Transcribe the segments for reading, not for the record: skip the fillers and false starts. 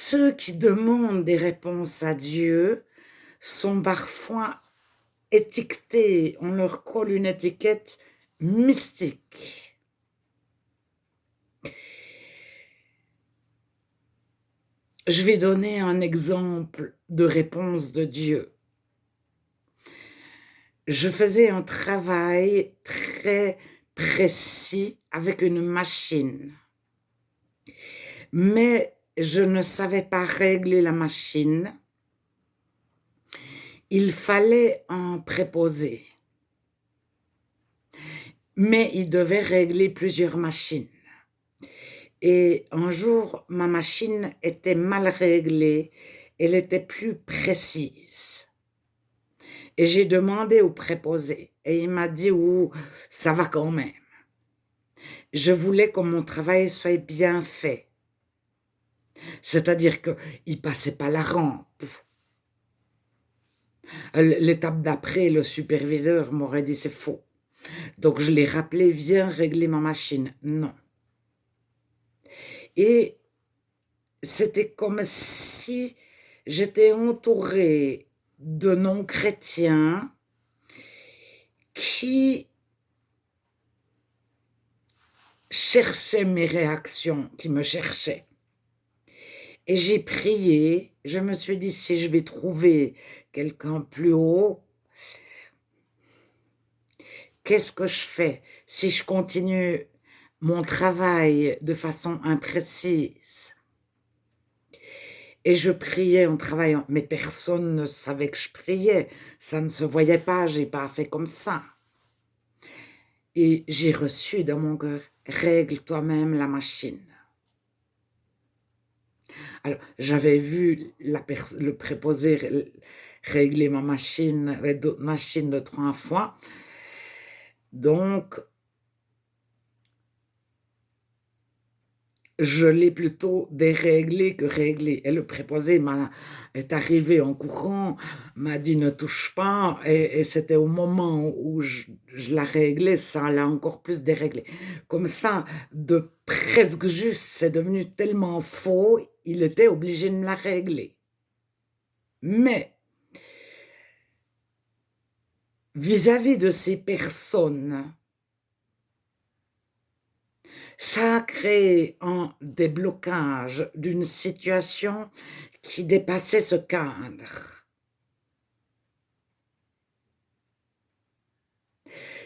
ceux qui demandent des réponses à Dieu sont parfois étiquetés, on leur colle une étiquette mystique. Je vais donner un exemple de réponse de Dieu. Je faisais un travail très précis avec une machine, mais je ne savais pas régler la machine. Il fallait un préposé, mais il devait régler plusieurs machines. Et un jour, ma machine était mal réglée, elle était plus précise. Et j'ai demandé au préposé et il m'a dit: «Ouh, ça va quand même». Je voulais que mon travail soit bien fait, c'est-à-dire qu'il passait pas la rampe. L'étape d'après, le superviseur m'aurait dit: «C'est faux». Donc je l'ai rappelé: «Viens régler ma machine». Non. Et c'était comme si j'étais entourée de non-chrétiens qui cherchaient mes réactions, qui me cherchaient. Et j'ai prié, je me suis dit: «Si je vais trouver quelqu'un plus haut, qu'est-ce que je fais? Si je continue mon travail de façon imprécise?» Et je priais en travaillant, mais personne ne savait que je priais, ça ne se voyait pas, j'ai pas fait comme ça. Et j'ai reçu dans mon cœur: «Règle toi-même la machine». Alors, j'avais vu le préposé régler ma machine avec d'autres machines de 3 fois, donc je l'ai plutôt déréglé que réglé. Et le préposé est arrivé en courant, m'a dit: «Ne touche pas», et c'était au moment où je la réglais, ça l'a encore plus déréglé. Comme ça, de presque juste, c'est devenu tellement faux, il était obligé de me la régler. Mais vis-à-vis de ces personnes, ça a créé un déblocage d'une situation qui dépassait ce cadre.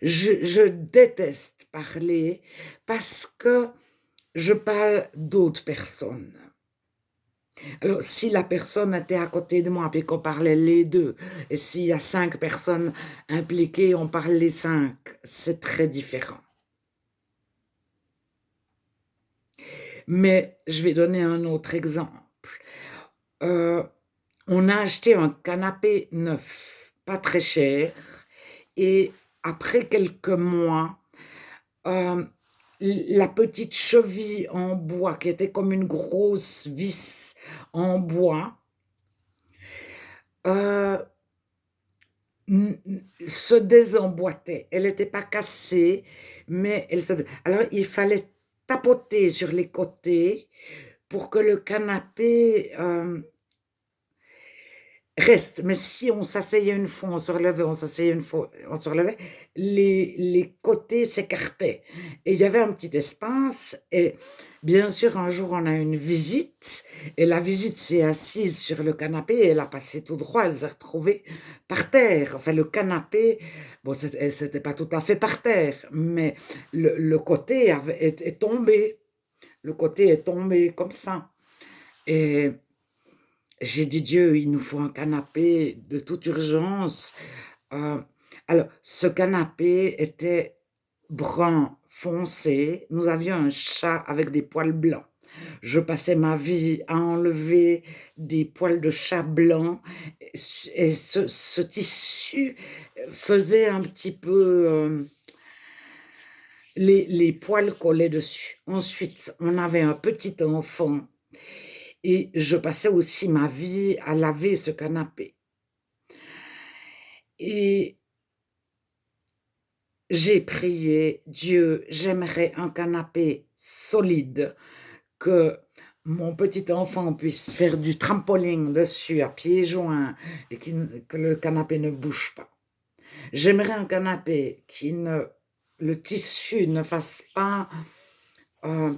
Je déteste parler parce que je parle d'autres personnes. Alors, si la personne était à côté de moi, puis qu'on parlait les 2, et s'il y a 5 personnes impliquées, on parle les 5, c'est très différent. Mais je vais donner un autre exemple. Heu, on a acheté un canapé neuf, pas très cher, et après quelques mois, hem, la petite cheville en bois qui était comme une grosse vis en bois, heu, se désemboîtait. Elle était pas cassée, mais elle se dé alors il fallait tapoter sur les côtés pour que le canapé, reste. Mais si on s'asseyait une fois, on se relevait, on s'asseyait une fois, on se relevait, les côtés s'écartaient et il y avait un petit espace. Et bien sûr, un jour, on a eu une visite et la visite s'est assise sur le canapé et elle a passé tout droit, elle s'est retrouvée par terre. Enfin, le canapé, bon, c'était pas tout à fait par terre, mais le côté est tombé. Le côté est tombé comme ça. Et j'ai dit: «Dieu, il nous faut un canapé de toute urgence». Heu, alors ce canapé était brun foncé. Nous avions un chat avec des poils blancs. Je passais ma vie à enlever des poils de chat blancs et ce tissu faisait un petit peu, les poils collaient dessus. Ensuite, on avait un petit enfant et je passais aussi ma vie à laver ce canapé. Et j'ai prié: «Dieu, j'aimerais un canapé solide, que mon petit enfant puisse faire du trampoline dessus à pieds joints et que le canapé ne bouge pas. J'aimerais un canapé qui ne, le tissu ne fasse pas euh,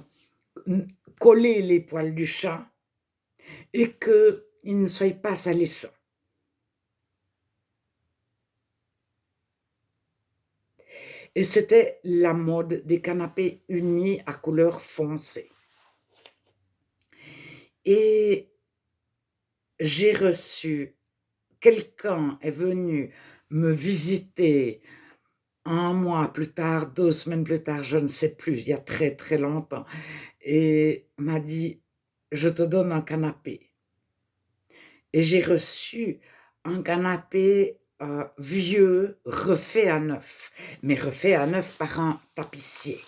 coller les poils du chat et qu'il ne soit pas salissant. Et c'était la mode des canapés unis à couleur foncée. Et j'ai reçu, quelqu'un est venu me visiter un mois plus tard, 2 semaines plus tard, je ne sais plus, il y a très, très longtemps, et m'a dit: «Je te donne un canapé». Et j'ai reçu un canapé, vieux, refait à neuf, mais refait à neuf par un tapissier.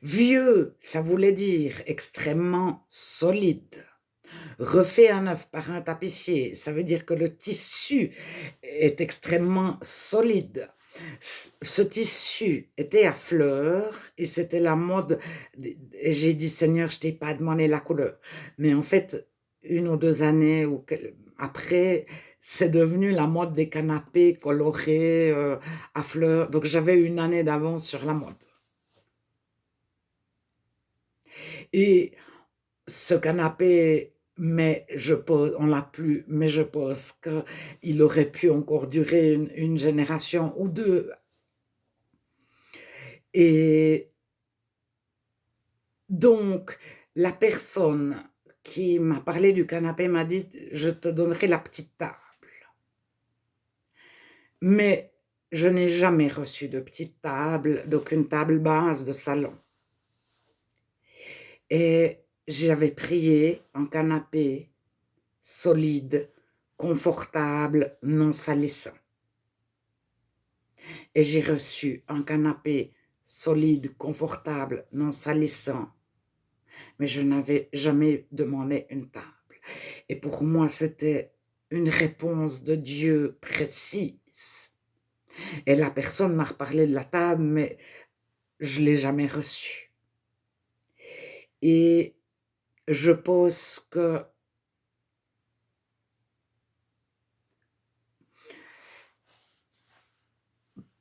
Vieux, ça voulait dire extrêmement solide. Refait à neuf par un tapissier, ça veut dire que le tissu est extrêmement solide. Ce tissu était à fleurs et c'était la mode. Et j'ai dit: «Seigneur, je t'ai pas demandé la couleur». Mais en fait, 1 ou 2 années après, c'est devenu la mode des canapés colorés, à fleurs. Donc j'avais 1 année d'avance sur la mode. Et ce canapé, on l'a plus, mais je pense qu'il aurait pu encore durer une génération ou 2. Et donc la personne qui m'a parlé du canapé m'a dit: «Je te donnerai la petite table». Mais je n'ai jamais reçu de petite table, d'aucune table basse de salon. Et j'avais prié un canapé solide, confortable, non salissant. Et j'ai reçu un canapé solide, confortable, non salissant, mais je n'avais jamais demandé une table. Et pour moi, c'était une réponse de Dieu précise. Et la personne m'a reparlé de la table, mais je l'ai jamais reçue. Et je pense que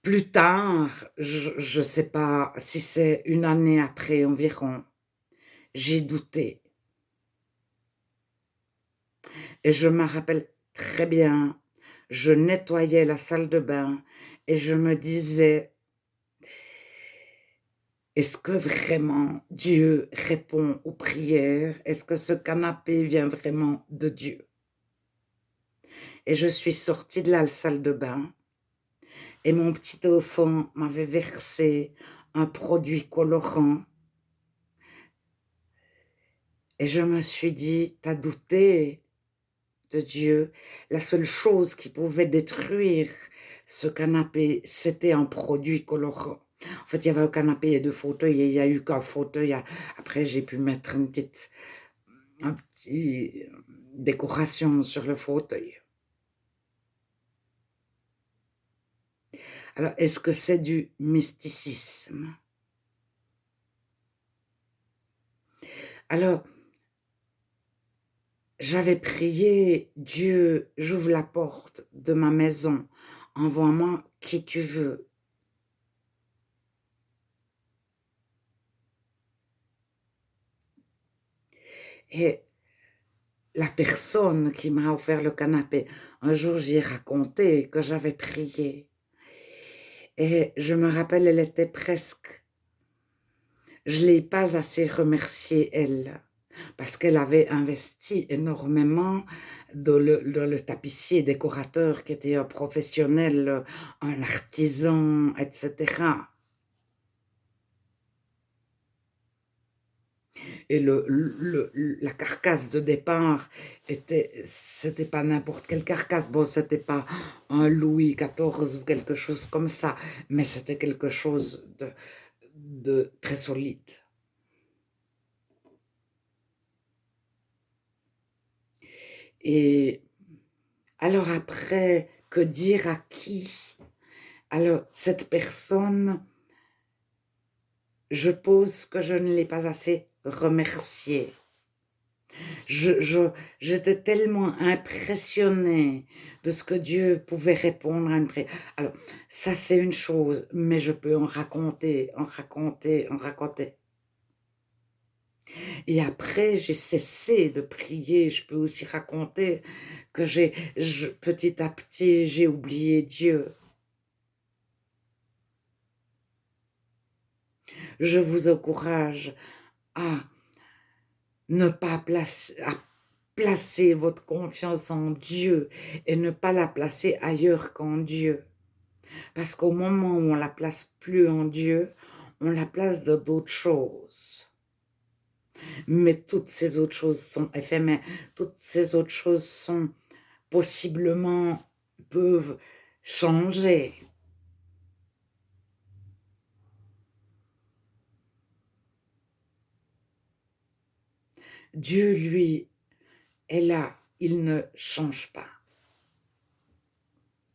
plus tard, je sais pas si c'est 1 année après environ, j'ai douté. Et je me rappelle très bien, je nettoyais la salle de bain et je me disais: «Est-ce que vraiment Dieu répond aux prières? Est-ce que ce canapé vient vraiment de Dieu?» Et je suis sortie de la salle de bain et mon petit enfant m'avait versé un produit colorant et je me suis dit: «Tu as douté de Dieu. La seule chose qui pouvait détruire ce canapé, c'était un produit colorant». En fait, il y avait un canapé et 2 fauteuils et il y a eu qu'un fauteuil. Après, j'ai pu mettre un petit décoration sur le fauteuil. Alors, est-ce que c'est du mysticisme? Alors, j'avais prié: «Dieu, j'ouvre la porte de ma maison, envoie-moi qui tu veux». Et la personne qui m'a offert le canapé, un jour, j'y ai raconté que j'avais prié et je me rappelle, elle était presque, je l'ai pas assez remerciée elle, parce qu'elle avait investi énormément dans le tapissier décorateur qui était un professionnel, un artisan et cetera. Et la carcasse de départ c'était pas n'importe quelle carcasse. Bon, c'était pas un Louis XIV ou quelque chose comme ça, mais c'était quelque chose de très solide. Et alors après, que dire à qui? Alors cette personne, je pense que je ne l'ai pas assez remerciée. Je je j'étais tellement impressionnée de ce que Dieu pouvait répondre à une prière. Alors ça, c'est une chose, mais je peux en raconter, en raconter, en raconter. Et après, j'ai cessé de prier. Je peux aussi raconter que petit à petit, j'ai oublié Dieu. Je vous encourage à ne pas placer votre confiance en Dieu et ne pas la placer ailleurs qu'en Dieu. Parce qu'au moment où on la place plus en Dieu, on la place dans d'autres choses. Mais toutes ces autres choses sont éphémères. Toutes ces autres choses sont possiblement peuvent changer. Dieu, lui, est là, il ne change pas.